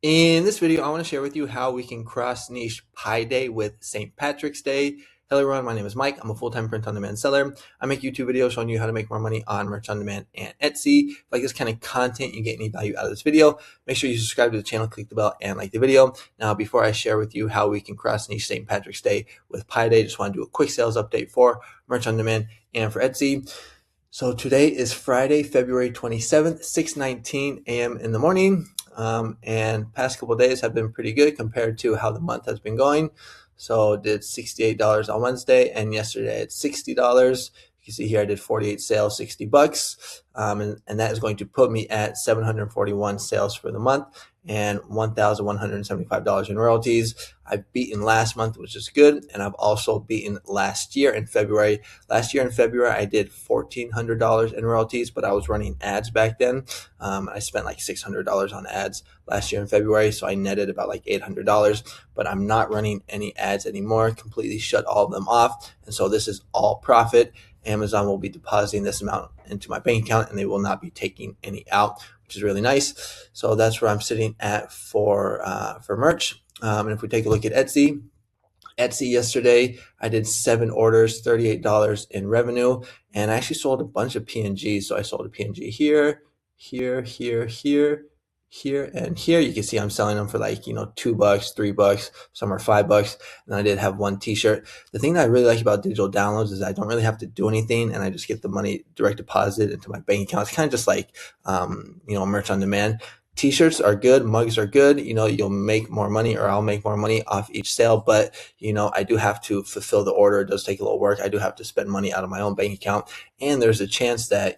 In this video, I want to share with you how we can cross niche Pi Day with St. Patrick's Day. Hello everyone, my name is Mike. I'm a full-time print-on-demand seller. I make YouTube videos showing you how to make more money on merch on demand and Etsy. If you like this kind of content, you get any value out of this video, make sure you subscribe to the channel, click the bell, and like the video. Now, before I share with you how we can cross niche St. Patrick's Day with Pi Day, just want to do a quick sales update for merch on demand and for Etsy. So today is Friday, February 27th, 6:19 a.m. in the morning. And past couple of days have been pretty good compared to how the month has been going. So did $68 on Wednesday, and yesterday at $60. You can see here I did 48 sales, $60, and that is going to put me at 741 sales for the month and $1,175 in royalties. I've beaten last month, which is good, and I've also beaten last year in February. Last year in February, I did $1,400 in royalties, but I was running ads back then. I spent like $600 on ads last year in February, so I netted about like $800, but I'm not running any ads anymore, completely shut all of them off, and so this is all profit. Amazon will be depositing this amount into my bank account, and they will not be taking any out, which is really nice. So that's where I'm sitting at for merch. And if we take a look at Etsy yesterday, I did 7 orders, $38 in revenue, and I actually sold a bunch of PNGs. So I sold a PNG here, here, here, here, here, and here. You can see I'm selling them for like, $2, $3, some are $5. And I did have one t-shirt. The thing that I really like about digital downloads is I don't really have to do anything, and I just get the money direct deposit into my bank account. It's kind of just like, merch on demand. T-shirts are good, mugs are good. You'll make more money, or I'll make more money off each sale, but I do have to fulfill the order. It does take a little work. I do have to spend money out of my own bank account, and there's a chance that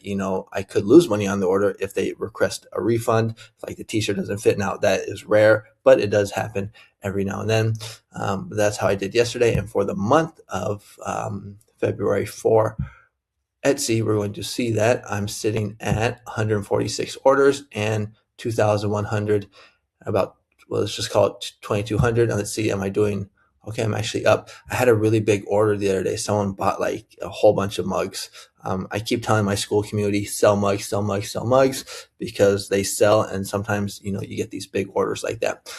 I could lose money on the order if they request a refund, if like the t-shirt doesn't fit. Now that is rare, but it does happen every now and then. But that's how I did yesterday, and for the month of February for Etsy, we're going to see that I'm sitting at 146 orders and 2,100, let's just call it 2,200. And let's see, am I doing okay? I'm actually up. I had a really big order the other day. Someone bought like a whole bunch of mugs. I keep telling my school community, sell mugs, sell mugs, sell mugs, because they sell, and sometimes, you get these big orders like that.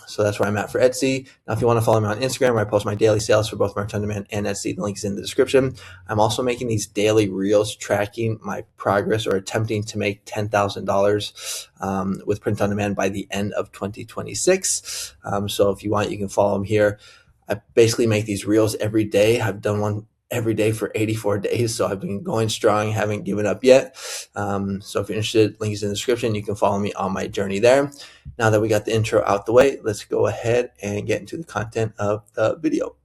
So that's where I'm at for Etsy. Now, if you want to follow me on Instagram, where I post my daily sales for both merch on demand and Etsy, the link's in the description. I'm also making these daily reels tracking my progress, or attempting to make $10,000 with print on demand by the end of 2026. So if you want, you can follow them here. I basically make these reels every day. I've done one every day for 84 days. So I've been going strong, haven't given up yet. So if you're interested, link is in the description. You can follow me on my journey there. Now that we got the intro out the way, let's go ahead and get into the content of the video.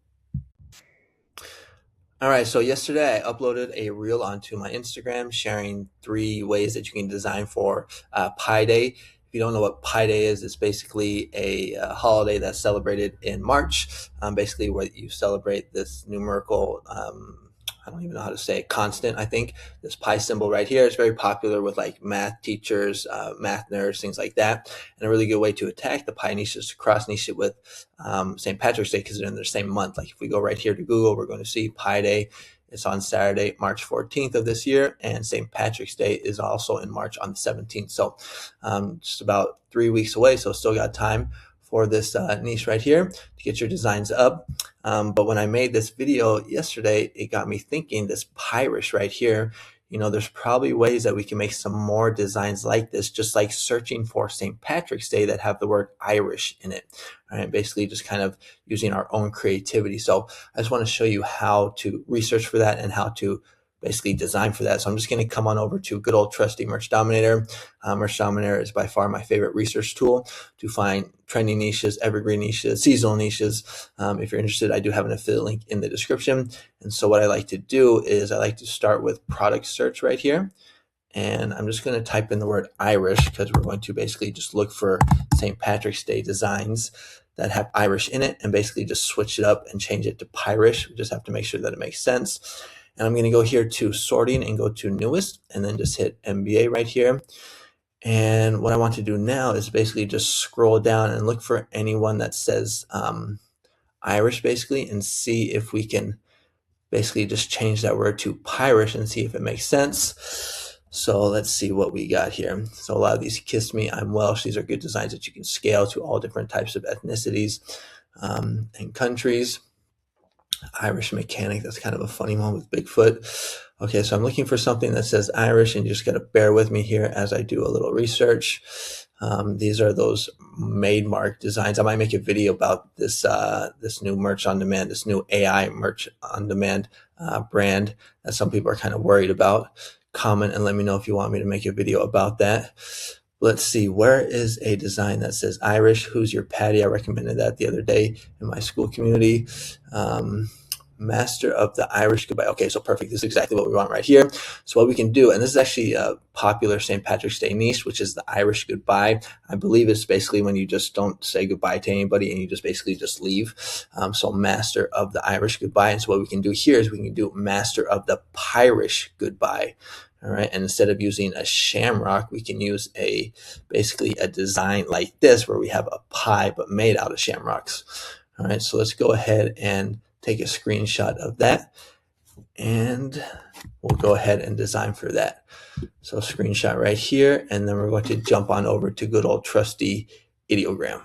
All right, so yesterday I uploaded a reel onto my Instagram sharing 3 ways that you can design for Pi Day. If you don't know what Pi Day is, it's basically a holiday that's celebrated in March. Basically, where you celebrate this numerical, I don't even know how to say it, constant, I think. This pi symbol right here is very popular with like math teachers, math nerds, things like that. And a really good way to attack the pi niche is to cross niche it with St. Patrick's Day, because they're in the same month. Like if we go right here to Google, we're going to see Pi Day. It's on Saturday, March 14th of this year, and St. Patrick's Day is also in March on the 17th. So just about 3 weeks away, so still got time for this niche right here to get your designs up. But when I made this video yesterday, it got me thinking, this Pirish right here, there's probably ways that we can make some more designs like this, just like searching for St. Patrick's Day that have the word Irish in it. All right, basically just kind of using our own creativity. So I just want to show you how to research for that and how to basically design for that. So I'm just going to come on over to good old trusty Merch Dominator. Merch Dominator is by far my favorite research tool to find trending niches, evergreen niches, seasonal niches. If you're interested, I do have an affiliate link in the description. And so what I like to do is I like to start with product search right here. And I'm just going to type in the word Irish, because we're going to basically just look for St. Patrick's Day designs that have Irish in it, and basically just switch it up and change it to Pirish. We just have to make sure that it makes sense. And I'm going to go here to sorting and go to newest, and then just hit MBA right here. And what I want to do now is basically just scroll down and look for anyone that says Irish, basically, and see if we can basically just change that word to Pirish and see if it makes sense. So let's see what we got here. So a lot of these kiss me, I'm Welsh. These are good designs that you can scale to all different types of ethnicities and countries. Irish mechanic, that's kind of a funny one with Bigfoot. Okay, so I'm looking for something that says Irish, and you just got to bear with me here as I do a little research. These are those made mark designs. I might make a video about this this new merch on demand, this new AI merch on demand brand that some people are kind of worried about. Comment and let me know if you want me to make a video about that. Let's see, where is a design that says Irish? Who's your Patty? I recommended that the other day in my school community. Master of the Irish Goodbye. Okay, so perfect. This is exactly what we want right here. So what we can do, and this is actually a popular St. Patrick's Day niche, which is the Irish Goodbye. I believe it's basically when you just don't say goodbye to anybody and you just basically just leave. So Master of the Irish Goodbye. And so what we can do here is we can do Master of the Pirish Goodbye. All right, and instead of using a shamrock, we can use basically a design like this where we have a pie but made out of shamrocks. All right, so let's go ahead and take a screenshot of that, and we'll go ahead and design for that. So screenshot right here, and then we're going to jump on over to good old trusty Ideogram.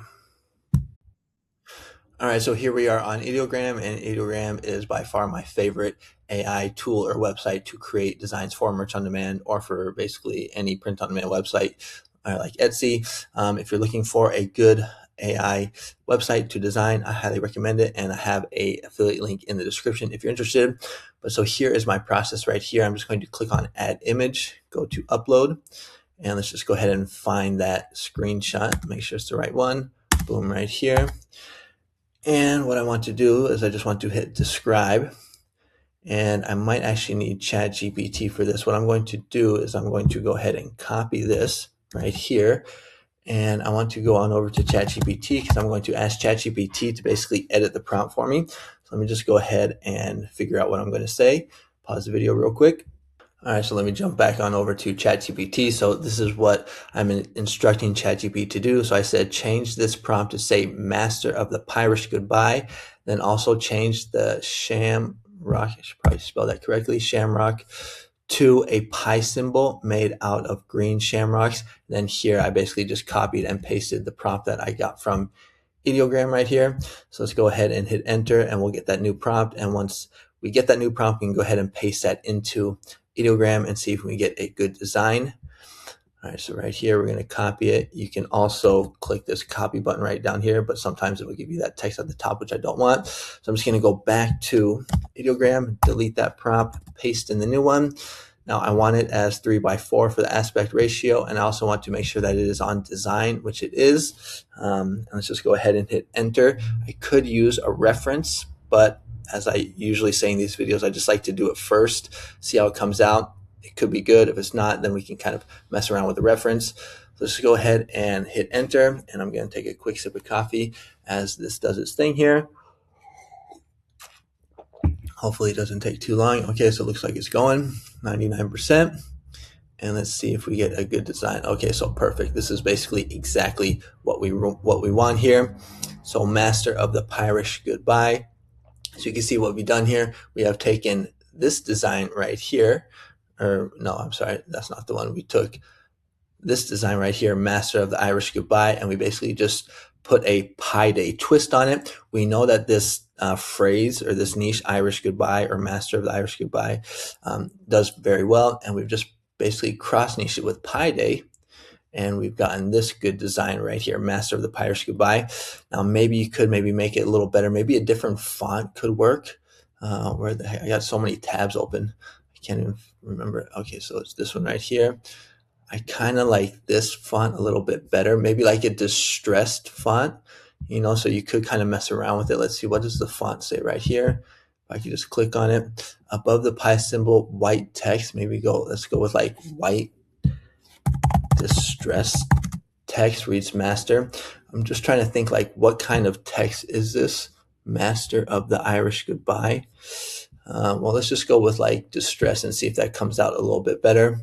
All right, so here we are on Ideogram, and Ideogram is by far my favorite AI tool or website to create designs for merch on demand or for basically any print on demand website like Etsy. If you're looking for a good AI website to design, I highly recommend it, and I have a affiliate link in the description if you're interested. But so here is my process right here. I'm just going to click on add image, go to upload, and let's just go ahead and find that screenshot, make sure it's the right one. Boom, right here. And what I want to do is I just want to hit describe, and I might actually need ChatGPT for this. What I'm going to do is I'm going to go ahead and copy this right here, and I want to go on over to ChatGPT because I'm going to ask ChatGPT to basically edit the prompt for me. So let me just go ahead and figure out what I'm going to say. Pause the video real quick. All right, so let me jump back on over to ChatGPT. So this is what I'm instructing ChatGPT to do. So I said, change this prompt to say Master of the Pirish Goodbye. Then also change the shamrock, I should probably spell that correctly, shamrock, to a pie symbol made out of green shamrocks. And then here I basically just copied and pasted the prompt that I got from Ideogram right here. So let's go ahead and hit enter, and we'll get that new prompt. And once we get that new prompt, we can go ahead and paste that into Ideogram and see if we get a good design. All right, so right here, we're going to copy it. You can also click this copy button right down here, but sometimes it will give you that text at the top, which I don't want. So I'm just going to go back to Ideogram, delete that prompt, paste in the new one. Now I want it as 3:4 for the aspect ratio, and I also want to make sure that it is on design, which it is. Let's just go ahead and hit enter. I could use a reference, but as I usually say in these videos, I just like to do it first, see how it comes out. It could be good. If it's not, then we can kind of mess around with the reference. So let's go ahead and hit enter, and I'm going to take a quick sip of coffee as this does its thing here. Hopefully it doesn't take too long. Okay, so it looks like it's going 99%. And let's see if we get a good design. Okay, so perfect. This is basically exactly what we want here. So Master of the Pirish Goodbye. So you can see what we've done here. We have taken this design right here, or no, I'm sorry, that's not the one we took. This design right here, Master of the Irish Goodbye, and we basically just put a Pi Day twist on it. We know that this phrase or this niche, Irish Goodbye or Master of the Irish Goodbye, does very well, and we've just basically cross-niched it with Pi Day, and we've gotten this good design right here, Master of the Pirish Goodbye. Now maybe you could make it a little better. Maybe a different font could work. Where the heck? I got so many tabs open. I can't even remember. Okay, so it's this one right here. I kind of like this font a little bit better. Maybe like a distressed font, so you could kind of mess around with it. Let's see, what does the font say right here? If I could just click on it. Above the pi symbol, white text. Let's go with like white distressed text reads Master. I'm just trying to think like what kind of text is this? Master of the Irish Goodbye. Well, let's just go with like distress and see if that comes out a little bit better.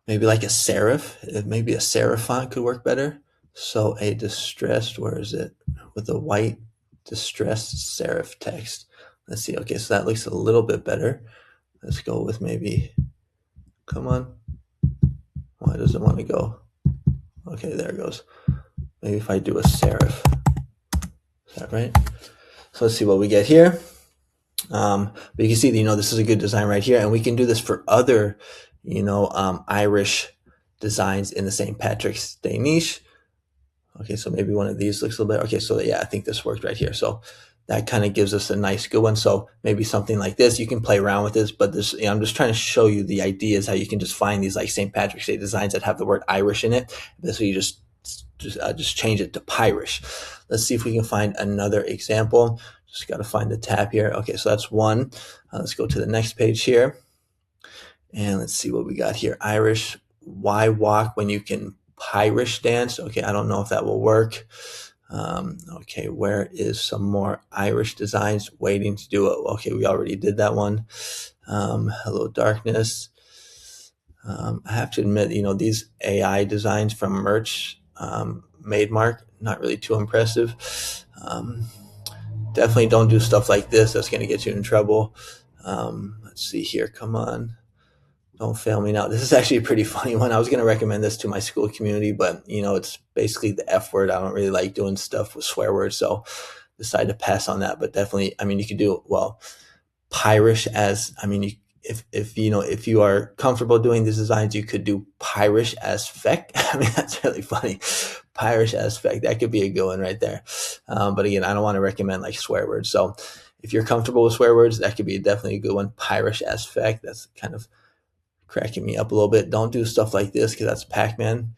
Maybe like a serif. Maybe a serif font could work better. So a distressed, where is it? With a white distressed serif text. Let's see. Okay, so that looks a little bit better. Let's go with maybe, come on. Why does it want to go? Okay, there it goes. Maybe if I do a serif. Is that right? So let's see what we get here. But you can see, this is a good design right here. And we can do this for other, Irish designs in the St. Patrick's Day niche. Okay, so maybe one of these looks a little better. Okay, so yeah, I think this worked right here. So that kind of gives us a nice good one. So maybe something like this, you can play around with this, but this, I'm just trying to show you the ideas, how you can just find these like St. Patrick's Day designs that have the word Irish in it. This way you just change it to Pirish. Let's see if we can find another example. Just got to find the tab here. Okay, so that's one. Let's go to the next page here. And let's see what we got here. Irish, why walk when you can Pirish dance? Okay, I don't know if that will work. Okay, where is some more Irish designs waiting to do it? Okay, we already did that one. Hello, darkness. I have to admit, these AI designs from Merch, Made Mark, not really too impressive. Definitely don't do stuff like this. That's going to get you in trouble. Let's see here. Come on. Don't fail me now. This is actually a pretty funny one. I was going to recommend this to my school community, but it's basically the F word. I don't really like doing stuff with swear words, so decided to pass on that. But definitely, you could do, well, Pirish as, if you are comfortable doing these designs, you could do Pirish as feck. That's really funny. Pirish as feck. That could be a good one right there. But again, I don't want to recommend like swear words. So if you're comfortable with swear words, that could be definitely a good one. Pirish as feck. That's kind of cracking me up a little bit. Don't do stuff like this because that's Pac-Man.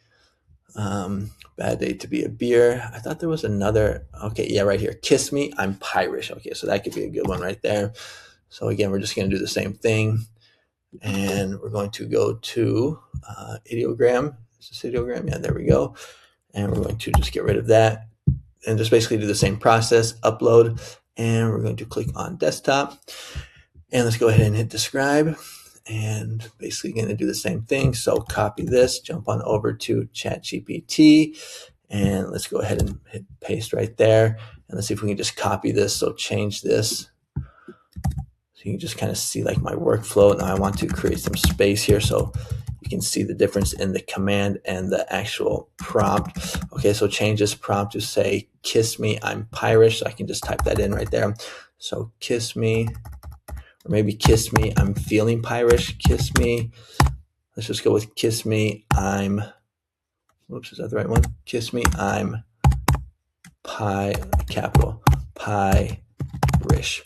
Bad day to be a beer. I thought there was another. Okay, yeah, right here. Kiss me, I'm Pirish. Okay, so that could be a good one right there. So again, we're just going to do the same thing. And we're going to go to ideogram. Is this ideogram? Yeah, there we go. And we're going to just get rid of that. And just basically do the same process, upload. And we're going to click on desktop. And let's go ahead and hit describe. And basically going to do the same thing. So copy this, jump on over to ChatGPT, and let's go ahead and hit paste right there. And let's see if we can just copy this. So change this. So you can just kind of see like my workflow. Now I want to create some space here so you can see the difference in the command and the actual prompt. Okay, so change this prompt to say, kiss me, I'm Pirish. So I can just type that in right there. So kiss me. Or maybe kiss me, I'm feeling Pirish. Kiss me. Let's just go with kiss me, I'm, whoops, is that the right one? Kiss me, I'm capital, Pirish.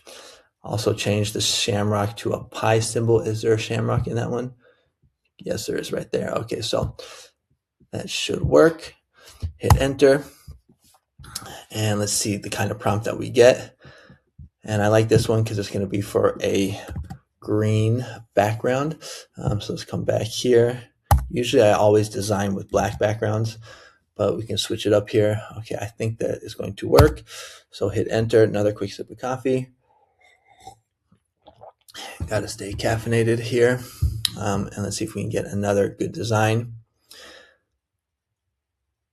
Also change the shamrock to a pi symbol. Is there a shamrock in that one? Yes, there is right there. Okay, so that should work. Hit enter. And let's see the kind of prompt that we get. And I like this one because it's going to be for a green background. So let's come back here. Usually I always design with black backgrounds, but we can switch it up here. Okay, I think that is going to work. So hit enter, another quick sip of coffee. Got to stay caffeinated here. And let's see if we can get another good design.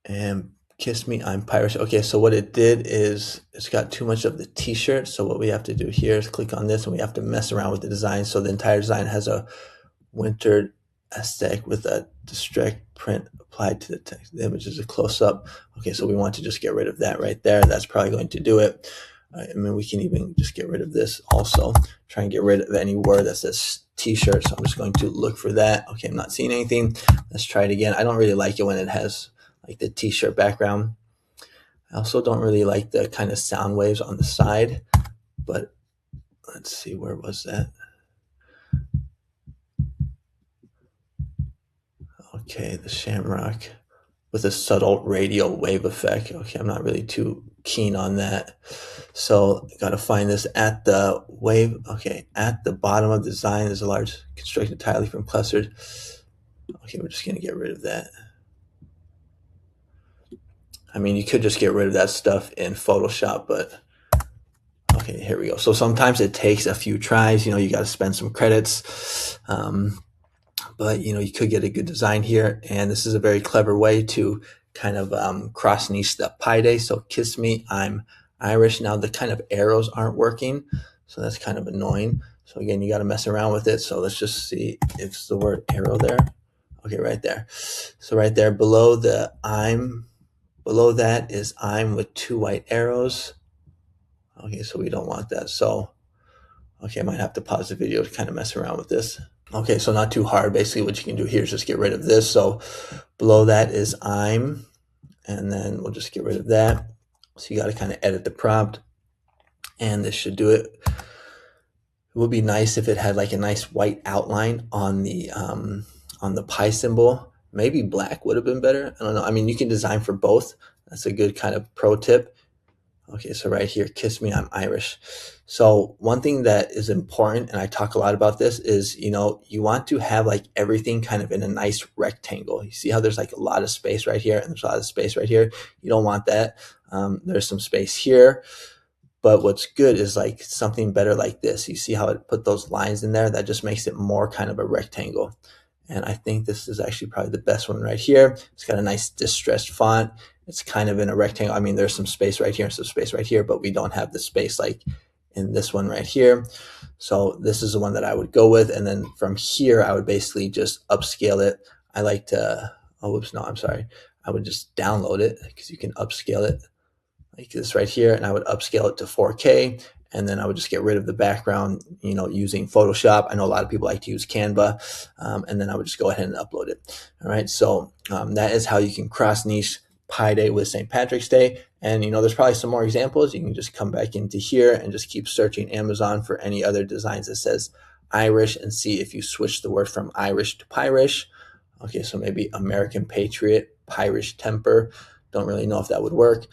And kiss me, I'm Pirish. Okay, so what it did is it's got too much of the t-shirt. So what we have to do here is click on this and we have to mess around with the design. So the entire design has a wintered aesthetic with a distract print applied to the text. The image is a close-up. Okay, so we want to just get rid of that right there. That's probably going to do it. We can even just get rid of this also. Try and get rid of any word that says t-shirt. So I'm just going to look for that. Okay, I'm not seeing anything. Let's try it again. I don't really like it when it has like the t-shirt background. I also don't really like the kind of sound waves on the side, but let's see, where was that? Okay, the shamrock with a subtle radio wave effect. Okay, I'm not really too keen on that. So got to find this at the wave. Okay, at the bottom of the design, there's a large constructed entirely from clustered. Okay, we're just going to get rid of that. You could just get rid of that stuff in Photoshop, but okay, here we go. So sometimes it takes a few tries, you got to spend some credits. But you could get a good design here. And this is a very clever way to kind of cross niche the Pi Day. So kiss me, I'm Irish. Now the kind of arrows aren't working. So that's kind of annoying. So again, you got to mess around with it. So let's just see if it's the word arrow there. Okay, right there. So right there below the below that is I'm with 2 white arrows. Okay, so we don't want that. So, okay, I might have to pause the video to kind of mess around with this. Okay, so not too hard. Basically what you can do here is just get rid of this. So below that is I'm, and then we'll just get rid of that. So you got to kind of edit the prompt, and this should do it. It would be nice if it had like a nice white outline on the pi symbol. Maybe black would have been better. I don't know. I mean, you can design for both. That's a good kind of pro tip. Okay, so right here, kiss me, I'm Irish. So one thing that is important, and I talk a lot about this, is, you know, you want to have like everything kind of in a nice rectangle. You see how there's like a lot of space right here, and there's a lot of space right here. You don't want that. There's some space here. But what's good is like something better like this. You see how it put those lines in there? That just makes it more kind of a rectangle. And I think this is actually probably the best one right here. It's got a nice distressed font. It's kind of in a rectangle. I mean, there's some space right here and some space right here, but we don't have the space like in this one right here. So this is the one that I would go with. And then from here, I would basically just upscale it. I like to, oh, whoops, no, I'm sorry. I would just download it because you can upscale it like this right here, and I would upscale it to 4K, and then I would just get rid of the background, you know, using Photoshop. I know a lot of people like to use Canva, and then I would just go ahead and upload it. All right, so that is how you can cross niche Pi Day with St. Patrick's Day. And, you know, there's probably some more examples. You can just come back into here and just keep searching Amazon for any other designs that says Irish and see if you switch the word from Irish to Pirish. Okay, so maybe American Patriot, Pirish Temper. Don't really know if that would work,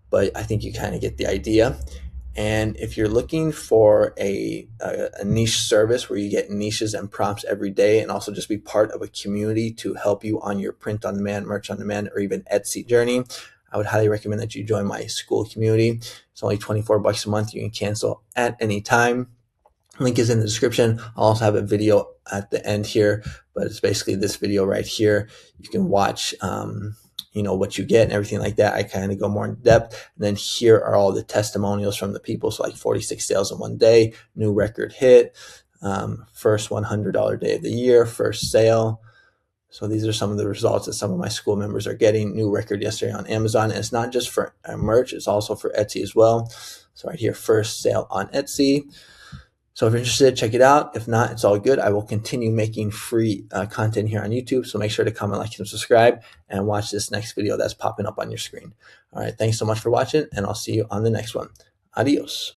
but I think you kind of get the idea. And if you're looking for a niche service where you get niches and prompts every day, and also just be part of a community to help you on your print on demand, merch on demand, or even Etsy journey, I would highly recommend that you join my SKOOL community. It's only $24 a month. You can cancel at any time. Link is in the description. I'll also have a video at the end here, but it's basically this video right here. You can watch you know, what you get and everything like that. I kind of go more in depth. And then here are all the testimonials from the people. So like 46 sales in one day, new record hit, first $100 day of the year, first sale. So these are some of the results that some of my SKOOL members are getting. New record yesterday on Amazon. And it's not just for merch, it's also for Etsy as well. So right here, first sale on Etsy. So if you're interested, check it out. If not, it's all good. I will continue making free content here on YouTube. So make sure to comment, like, and subscribe, and watch this next video that's popping up on your screen. All right. Thanks so much for watching, and I'll see you on the next one. Adios.